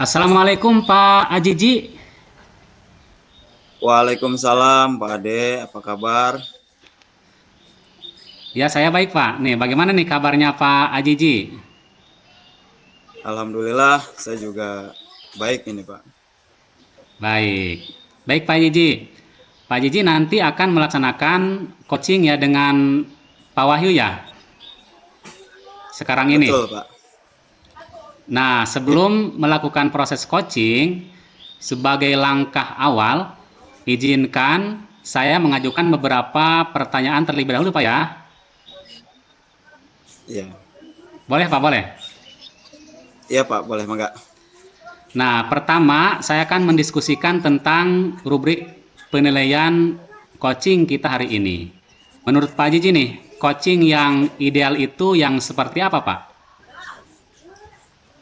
Assalamualaikum Pak Ajiji. Waalaikumsalam Pak Ade, apa kabar? Ya saya baik Pak. Nih bagaimana nih kabarnya Pak Ajiji? Alhamdulillah saya juga baik ini Pak. Baik. Baik Pak Ajiji. Pak Ajiji nanti akan melaksanakan coaching ya dengan Pak Wahyu ya sekarang Betul ini. Pak. Nah Ya, sebelum melakukan proses coaching, sebagai langkah awal, izinkan saya mengajukan beberapa pertanyaan terlebih dahulu Pak ya. iya. Boleh Pak, boleh. Iya Pak, boleh Mangga. Nah, pertama saya akan mendiskusikan tentang rubrik penilaian coaching kita hari ini. Menurut Pak Jiji nih, coaching yang ideal itu yang seperti apa, Pak?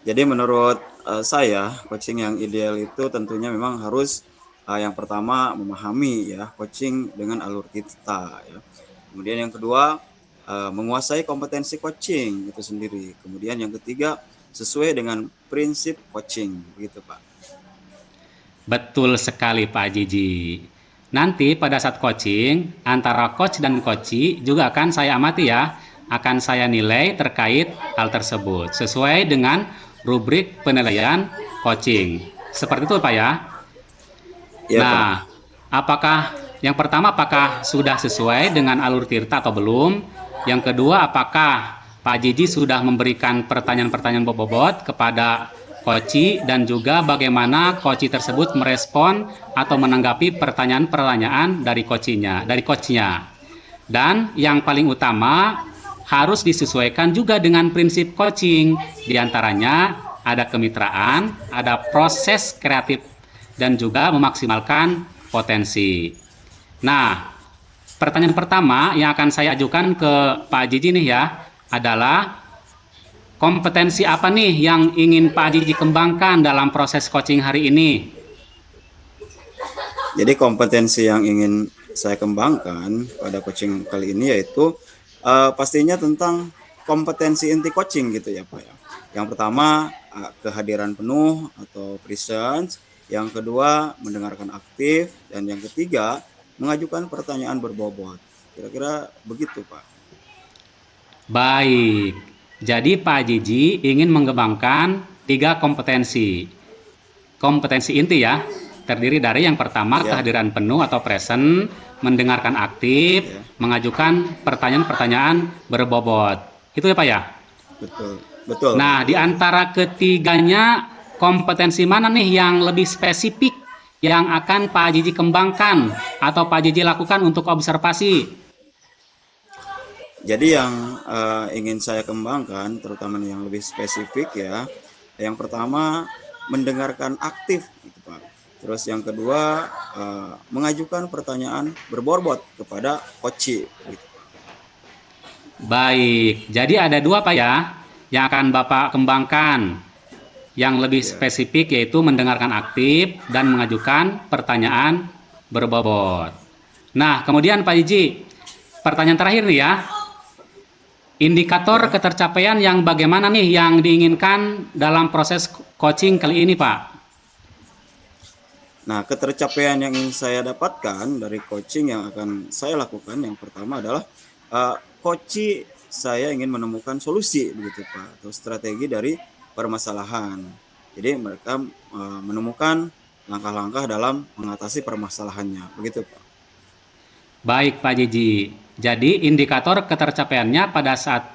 Jadi menurut saya, coaching yang ideal itu tentunya memang harus yang pertama memahami ya coaching dengan alur kita ya. Kemudian yang kedua menguasai kompetensi coaching itu sendiri. Kemudian yang ketiga sesuai dengan prinsip coaching begitu Pak. Betul sekali, Pak Jiji. Nanti pada saat coaching, antara coach dan coachee juga akan saya amati ya, akan saya nilai terkait hal tersebut, sesuai dengan rubrik penilaian coaching. Seperti itu, Pak ya. Iya Pak. Nah, apakah yang pertama apakah sudah sesuai dengan alur tirta atau belum? Yang kedua, apakah Pak Jiji sudah memberikan pertanyaan-pertanyaan bobot kepada Koci dan juga bagaimana Koci tersebut merespon atau menanggapi pertanyaan-pertanyaan dari coachnya. Dan yang paling utama harus disesuaikan juga dengan prinsip coaching. Di antaranya ada kemitraan, ada proses kreatif dan juga memaksimalkan potensi. Nah, pertanyaan pertama yang akan saya ajukan ke Pak Jiji nih ya adalah kompetensi apa nih yang ingin Pak Jiji kembangkan dalam proses coaching hari ini? Jadi kompetensi yang ingin saya kembangkan pada coaching kali ini yaitu pastinya tentang kompetensi inti coaching gitu ya Pak ya. Yang pertama kehadiran penuh atau presence, yang kedua mendengarkan aktif, dan yang ketiga mengajukan pertanyaan berbobot. Kira-kira begitu Pak. Baik, jadi Pak Jiji ingin mengembangkan 3 kompetensi. Kompetensi inti ya, terdiri dari yang pertama Ya, kehadiran penuh atau present, mendengarkan aktif, ya, mengajukan pertanyaan-pertanyaan berbobot. Itu ya Pak ya? betul. Betul Pak, Nah, di betul. antara ketiganya, kompetensi mana nih yang lebih spesifik yang akan Pak Jiji kembangkan atau Pak Jiji lakukan untuk observasi? Jadi yang ingin saya kembangkan, terutama yang lebih spesifik ya, yang pertama mendengarkan aktif, gitu Pak. Terus yang kedua mengajukan pertanyaan berbobot kepada coach, gitu. Baik, jadi ada 2 Pak ya, yang akan Bapak kembangkan. Yang lebih Ya, spesifik yaitu mendengarkan aktif dan mengajukan pertanyaan berbobot. Nah, kemudian Pak Jiji, pertanyaan terakhir nih ya, indikator ya. ketercapaian yang bagaimana nih yang diinginkan dalam proses coaching kali ini Pak? Nah, ketercapaian yang ingin saya dapatkan dari coaching yang akan saya lakukan yang pertama adalah coach saya ingin menemukan solusi begitu Pak atau strategi dari permasalahan. Jadi mereka menemukan langkah-langkah dalam mengatasi permasalahannya begitu Pak. Baik Pak Jiji, jadi indikator ketercapaiannya pada saat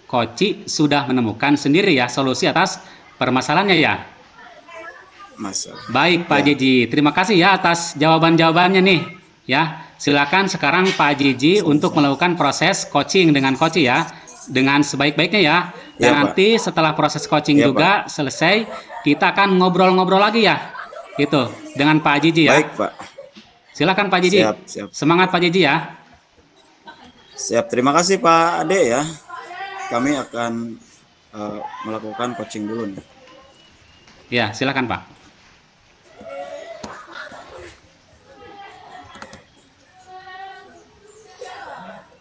Koci sudah menemukan sendiri ya solusi atas permasalahannya ya. Masalah. Baik Pak Ya, Jiji, terima kasih ya atas jawaban-jawabannya nih. Ya, silakan sekarang Pak Jiji untuk sama-sama. melakukan proses coaching dengan Koci ya, dengan sebaik-baiknya ya. Iya Dan Pak. nanti setelah proses coaching Iya Pak. juga selesai, kita akan ngobrol-ngobrol lagi ya. Gitu, dengan Pak Jiji ya. Baik Pak. Silakan Pak Jiji. Siap, siap. Semangat Pak Jiji ya. Siap. Terima kasih Pak Ade ya. Kami akan melakukan coaching dulu nih. Ya, silakan Pak.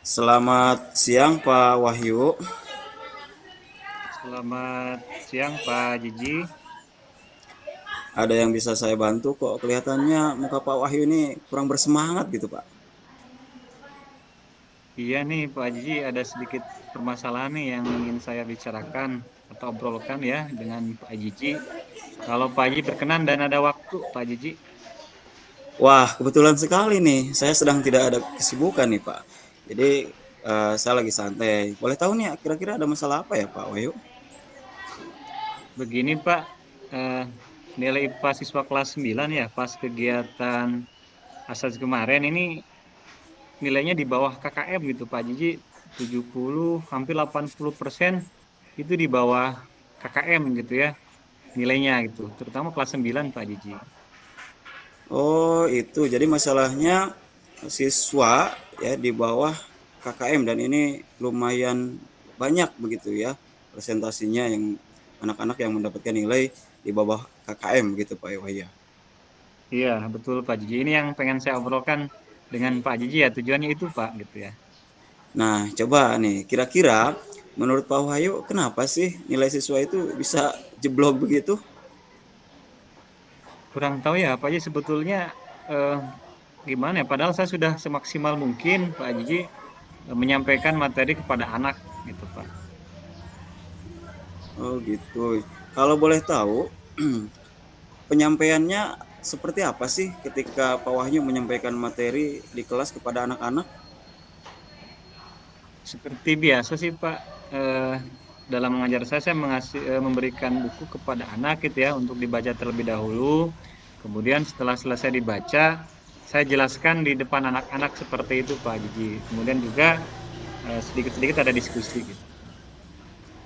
Selamat siang Pak Wahyu. Selamat siang Pak Jiji. ada yang bisa saya bantu kok. Kelihatannya muka Pak Wahyu ini kurang bersemangat gitu, Pak. Iya nih Pak Haji, ada sedikit permasalahan nih yang ingin saya bicarakan atau obrolkan ya dengan Pak Haji. Kalau Pak Haji berkenan dan ada waktu, Pak Haji. Wah, kebetulan sekali nih. Saya sedang tidak ada kesibukan nih, Pak. Jadi saya lagi santai. Boleh tahu nih, kira-kira ada masalah apa ya, Pak Wahyu? Begini Pak, eh, nilai IPA siswa kelas 9 ya, pas kegiatan asas kemarin ini nilainya di bawah KKM gitu Pak Haji, 70 hampir 80% itu di bawah KKM gitu ya, nilainya gitu, terutama kelas 9 Pak Haji. Oh, itu. Jadi masalahnya siswa ya di bawah KKM dan ini lumayan banyak begitu ya presentasinya yang anak-anak yang mendapatkan nilai di bawah KKM gitu Pak Wahyu. Iya, betul Pak Jiji. Ini yang pengen saya obrolkan dengan Pak Jiji ya, tujuannya itu Pak gitu ya. Nah, coba nih, kira-kira menurut Pak Wahyu kenapa sih nilai siswa itu bisa jeblok begitu? Kurang tahu ya Pak Jiji sebetulnya eh, gimana ya, padahal saya sudah semaksimal mungkin Pak Jiji menyampaikan materi kepada anak gitu Pak. Oh, gitu. Kalau boleh tahu, penyampaiannya seperti apa sih ketika Pak Wahyu menyampaikan materi di kelas kepada anak-anak? Seperti biasa sih Pak, eh, dalam mengajar saya memberikan buku kepada anak gitu ya untuk dibaca terlebih dahulu. Kemudian setelah selesai dibaca, saya jelaskan di depan anak-anak seperti itu Pak Jiji. Kemudian juga sedikit-sedikit ada diskusi gitu.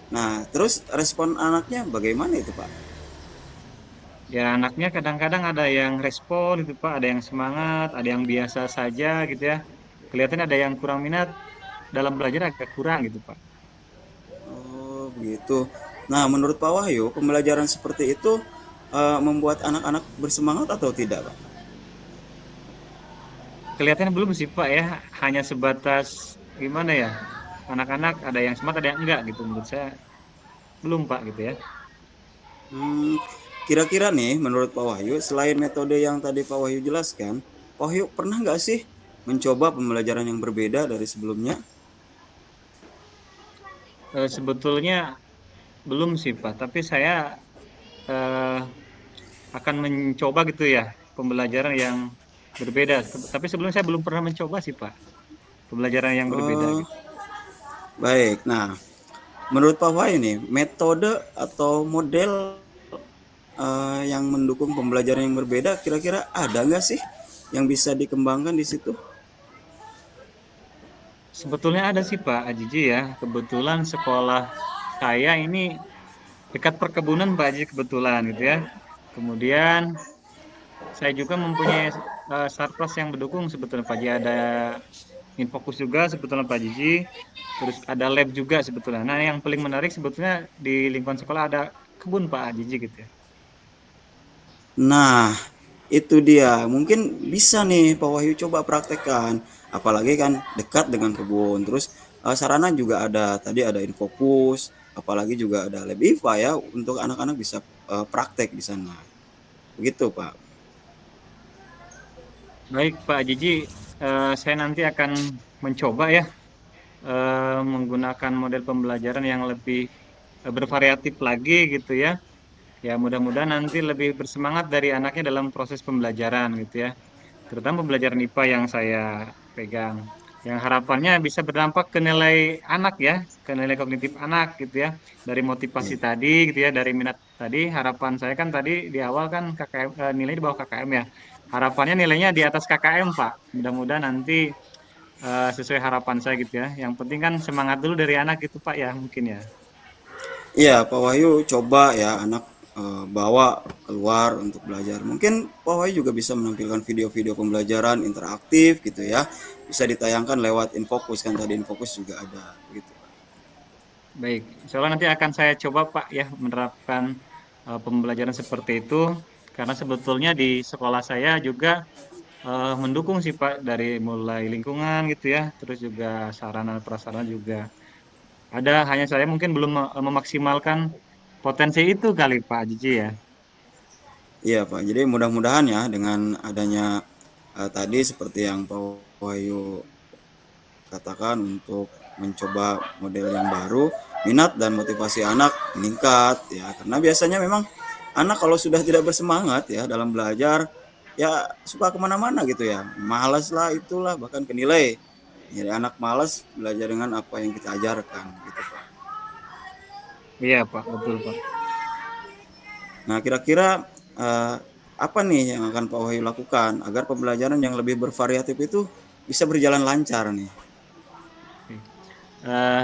Nah, terus respon anaknya bagaimana itu, Pak? Ya anaknya kadang-kadang ada yang respon gitu Pak, ada yang semangat, ada yang biasa saja gitu ya. Kelihatan ada yang kurang minat dalam belajar agak kurang gitu Pak. Oh, begitu. Nah, menurut Pak Wahyu, pembelajaran seperti itu membuat anak-anak bersemangat atau tidak, Pak? Kelihatannya belum sih Pak ya, hanya sebatas gimana ya, anak-anak ada yang semangat ada yang enggak gitu menurut saya belum Pak gitu ya. Hmm, kira-kira nih, menurut Pak Wahyu, selain metode yang tadi Pak Wahyu jelaskan, Pak Wahyu pernah nggak sih mencoba pembelajaran yang berbeda dari sebelumnya? Sebetulnya belum sih Pak, tapi saya eh, akan mencoba gitu ya pembelajaran yang berbeda. Tapi sebelumnya saya belum pernah mencoba sih Pak, pembelajaran yang berbeda Oh, gitu. baik. Nah, menurut Pak Wahyu nih, metode atau model yang mendukung pembelajaran yang berbeda, kira-kira ada nggak sih yang bisa dikembangkan di situ? Sebetulnya ada sih Pak Ajiji ya, kebetulan sekolah saya ini dekat perkebunan Pak Ajiji kebetulan gitu ya. Kemudian saya juga mempunyai sarpras yang mendukung sebetulnya Pak Haji, ada Infokus juga sebetulnya Pak Jiji, terus ada lab juga sebetulnya. Nah yang paling menarik sebetulnya di lingkungan sekolah ada kebun Pak Jiji gitu ya. Nah, itu dia. Mungkin bisa nih Pak Wahyu coba praktekkan. Apalagi kan dekat dengan kebun. Terus sarana juga ada. Tadi ada Infokus, apalagi juga ada Lab IVA ya untuk anak-anak bisa praktek di sana. Begitu, Pak. Baik Pak Jiji, saya nanti akan mencoba ya menggunakan model pembelajaran yang lebih bervariatif lagi gitu ya. Ya mudah-mudahan nanti lebih bersemangat dari anaknya dalam proses pembelajaran gitu ya. Terutama pembelajaran IPA yang saya pegang. Yang harapannya bisa berdampak ke nilai anak ya, ke nilai kognitif anak gitu ya. Dari motivasi Iya. tadi gitu ya, dari minat tadi, harapan saya kan tadi di awal kan KKM, nilai di bawah KKM ya. Harapannya nilainya di atas KKM, Pak. Mudah-mudahan nanti sesuai harapan saya gitu ya. Yang penting kan semangat dulu dari anak gitu, Pak ya, mungkin ya. Iya, Pak Wahyu coba ya anak bawa keluar untuk belajar. Mungkin Pak Wahyu juga bisa menampilkan video-video pembelajaran interaktif gitu ya. Bisa ditayangkan lewat Infokus kan tadi Infokus juga ada gitu. Baik, insya Allah nanti akan saya coba Pak ya menerapkan pembelajaran seperti itu karena sebetulnya di sekolah saya juga mendukung sih Pak dari mulai lingkungan gitu ya, terus juga sarana prasarana juga ada. Hanya saya mungkin belum memaksimalkan potensi itu kali Pak Jiji ya. Iya Pak, jadi mudah-mudahan ya dengan adanya tadi seperti yang Pak Wahyu katakan untuk mencoba model yang baru, minat dan motivasi anak meningkat ya. Karena biasanya memang anak kalau sudah tidak bersemangat ya dalam belajar, ya suka kemana-mana gitu ya. Malas lah itulah bahkan kenilai. Jadi anak malas belajar dengan apa yang kita ajarkan gitu Pak. Iya Pak, betul Pak. Nah kira-kira apa nih yang akan Pak Wahyu lakukan agar pembelajaran yang lebih bervariatif itu bisa berjalan lancar nih? Oke.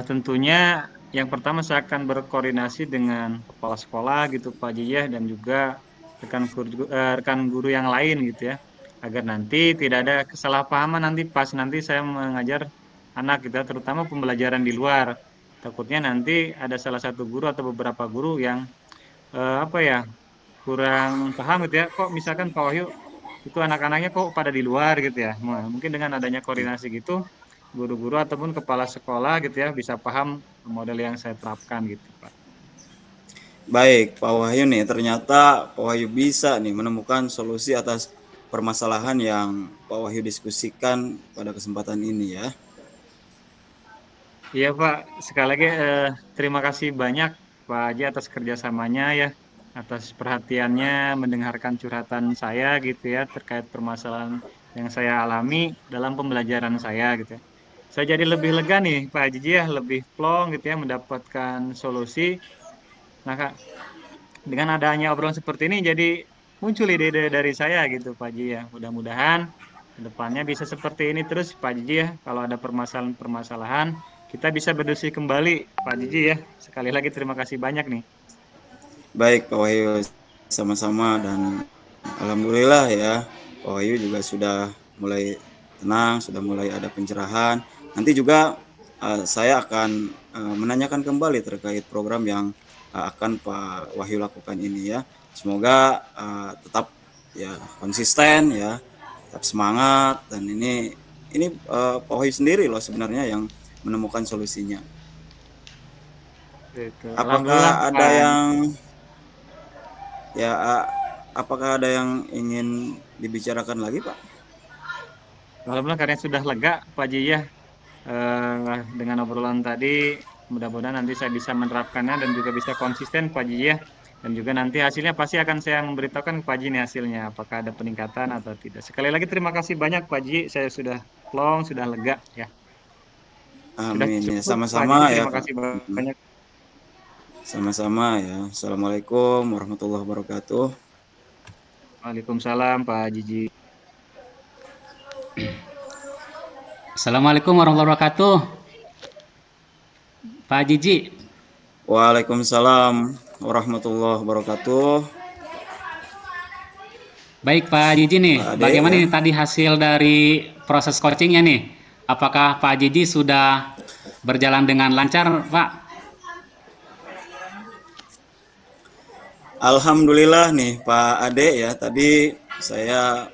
Tentunya yang pertama saya akan berkoordinasi dengan kepala sekolah gitu Pak Jiyah dan juga rekan guru yang lain gitu ya, agar nanti tidak ada kesalahpahaman nanti pas nanti saya mengajar anak gitu ya, terutama pembelajaran di luar. Takutnya nanti ada salah satu guru atau beberapa guru yang apa ya, kurang paham gitu ya, kok misalkan Pak Wahyu itu anak-anaknya kok pada di luar gitu ya. Nah, mungkin dengan adanya koordinasi gitu, guru-guru ataupun kepala sekolah gitu ya bisa paham model yang saya terapkan gitu, Pak. Baik, Pak Wahyu nih, ternyata Pak Wahyu bisa nih menemukan solusi atas permasalahan yang Pak Wahyu diskusikan pada kesempatan ini ya. Iya, Pak. Sekali lagi terima kasih banyak Pak Haji atas kerjasamanya ya, atas perhatiannya mendengarkan curhatan saya gitu ya terkait permasalahan yang saya alami dalam pembelajaran saya gitu ya. Saya jadi lebih lega nih Pak Haji ya, lebih plong gitu ya mendapatkan solusi. Nah, Kak, dengan adanya obrolan seperti ini jadi muncul ide-ide dari saya gitu Pak Haji ya. Mudah-mudahan ke depannya bisa seperti ini terus Pak Haji ya. Kalau ada permasalahan-permasalahan kita bisa berdiskusi kembali Pak Haji ya. Sekali lagi terima kasih banyak nih. Baik, Pak Wahyu, sama-sama dan alhamdulillah ya, Pak Wahyu juga sudah mulai tenang, sudah mulai ada pencerahan. Nanti juga saya akan menanyakan kembali terkait program yang akan Pak Wahyu lakukan ini ya. Semoga tetap ya konsisten ya, tetap semangat dan ini Pak Wahyu sendiri loh sebenarnya yang menemukan solusinya. Gitu. Alhamdulillah Apakah ada Pak. yang Ya, apakah ada yang ingin dibicarakan lagi, Pak? Alhamdulillah karena sudah lega Pak Haji ya. Dengan obrolan tadi mudah-mudahan nanti saya bisa menerapkannya dan juga bisa konsisten Pak Haji ya. Dan juga nanti hasilnya pasti akan saya memberitahukan ke Pak Haji nih hasilnya apakah ada peningkatan atau tidak. Sekali lagi terima kasih banyak Pak Haji, saya sudah plong, sudah lega ya. Sudah Amin ya, cukup Pak sama-sama Haji, ya, terima Pak. kasih banyak. Sama-sama ya. Assalamualaikum warahmatullahi wabarakatuh. Waalaikumsalam Pak Haji. Assalamualaikum warahmatullahi wabarakatuh, Pak Jiji. Waalaikumsalam warahmatullahi wabarakatuh. Baik Pak Jiji nih, Pak Ade bagaimana ya. nih tadi hasil dari proses coachingnya nih? Apakah Pak Jiji sudah berjalan dengan lancar, Pak? Alhamdulillah nih Pak Ade ya. Tadi saya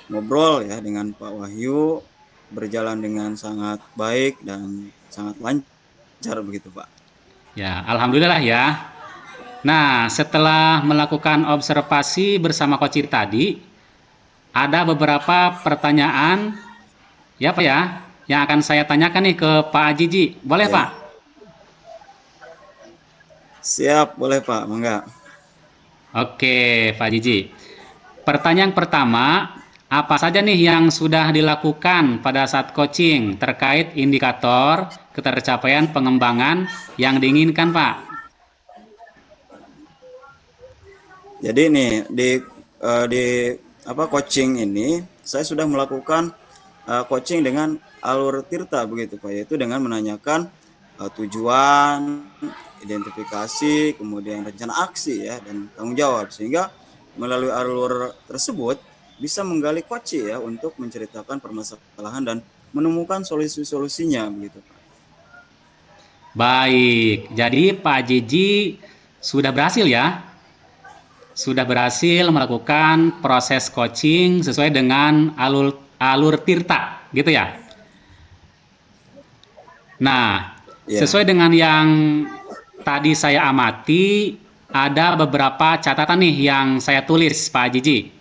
ngobrol ya dengan Pak Wahyu berjalan dengan sangat baik dan sangat lancar begitu, Pak. Ya, alhamdulillah ya. Nah, setelah melakukan observasi bersama coach tadi, ada beberapa pertanyaan ya Pak ya, yang akan saya tanyakan nih ke Pak Jiji. Boleh Ya. Pak? Siap, boleh Pak, mangga. Oke, Pak Jiji. Pertanyaan pertama, apa saja nih yang sudah dilakukan pada saat coaching terkait indikator ketercapaian pengembangan yang diinginkan, Pak? Jadi nih di coaching ini saya sudah melakukan coaching dengan alur Tirta begitu Pak, yaitu dengan menanyakan tujuan, identifikasi, kemudian rencana aksi ya dan tanggung jawab, sehingga melalui alur tersebut bisa menggali coach ya untuk menceritakan permasalahan dan menemukan solusi-solusinya begitu Pak. Baik, jadi Pak Jiji sudah berhasil ya? Sudah berhasil melakukan proses coaching sesuai dengan alur Tirta, gitu ya? Nah, Ya. sesuai dengan yang tadi saya amati, ada beberapa catatan nih yang saya tulis, Pak Jiji.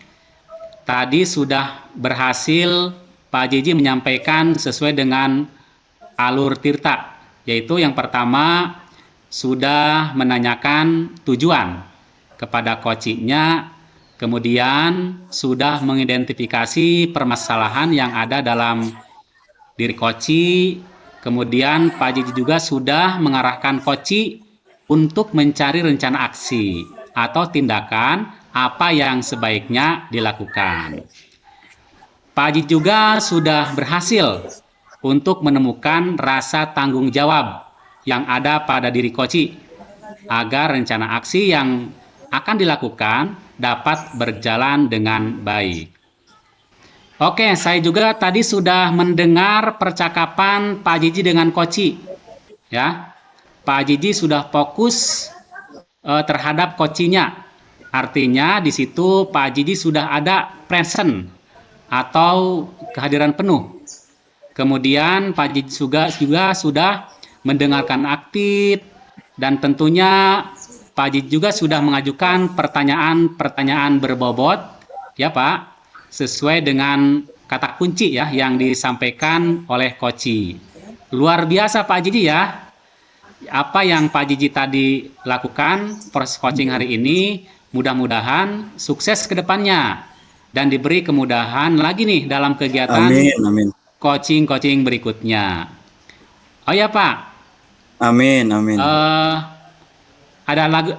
Tadi sudah berhasil Pak Jiji menyampaikan sesuai dengan alur Tirta, yaitu yang pertama sudah menanyakan tujuan kepada kocinya, kemudian sudah mengidentifikasi permasalahan yang ada dalam diri koci, kemudian Pak Jiji juga sudah mengarahkan koci untuk mencari rencana aksi atau tindakan apa yang sebaiknya dilakukan. Pak Jiji juga sudah berhasil untuk menemukan rasa tanggung jawab yang ada pada diri koci agar rencana aksi yang akan dilakukan dapat berjalan dengan baik. Oke, saya juga tadi sudah mendengar percakapan Pak Jiji dengan koci. Ya, Pak Jiji sudah fokus terhadap kocinya. Artinya di situ Pak Jiji sudah ada present atau kehadiran penuh. Kemudian Pak Jiji juga sudah mendengarkan aktif dan tentunya Pak Jiji juga sudah mengajukan pertanyaan-pertanyaan berbobot, ya Pak, sesuai dengan kata kunci ya yang disampaikan oleh koci. Luar biasa Pak Jiji ya. Apa yang Pak Jiji tadi lakukan proses coaching hari ini, mudah-mudahan sukses ke depannya dan diberi kemudahan lagi nih dalam kegiatan Amin. coaching berikutnya. Oh ya Pak, Amin.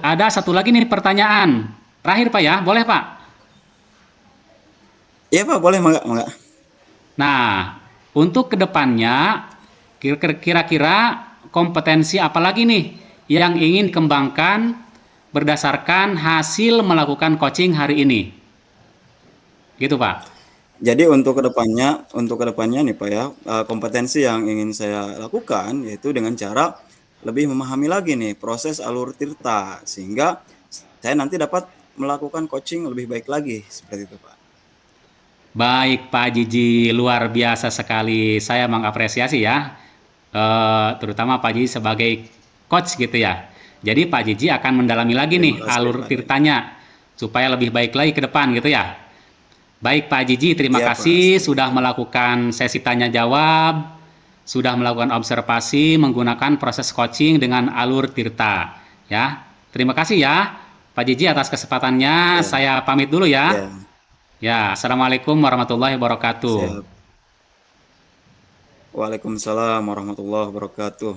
ada satu lagi nih pertanyaan terakhir Pak ya, boleh Pak? Iya Pak, boleh, mangga. Nah, untuk kedepannya kira-kira kompetensi apa lagi nih yang ingin kembangkan berdasarkan hasil melakukan coaching hari ini? Gitu Pak. Jadi untuk kedepannya nih Pak ya, kompetensi yang ingin saya lakukan yaitu dengan cara lebih memahami lagi nih proses alur Tirta sehingga saya nanti dapat melakukan coaching lebih baik lagi seperti itu Pak. Baik Pak Jiji, luar biasa sekali. Saya mengapresiasi ya, terutama Pak Jiji sebagai coach gitu ya. Jadi Pak Jiji akan mendalami lagi nih Terima kasih, alur Pak. Tirtanya supaya lebih baik lagi ke depan gitu ya. Baik Pak Jiji, terima Iya, Pak. kasih sudah melakukan sesi tanya jawab, sudah melakukan observasi menggunakan proses coaching dengan alur Tirta. Ya, terima kasih ya Pak Jiji atas kesempatannya. Ya. Saya pamit dulu ya. Ya, Ya, assalamualaikum warahmatullahi wabarakatuh. siap. Waalaikumsalam warahmatullahi wabarakatuh.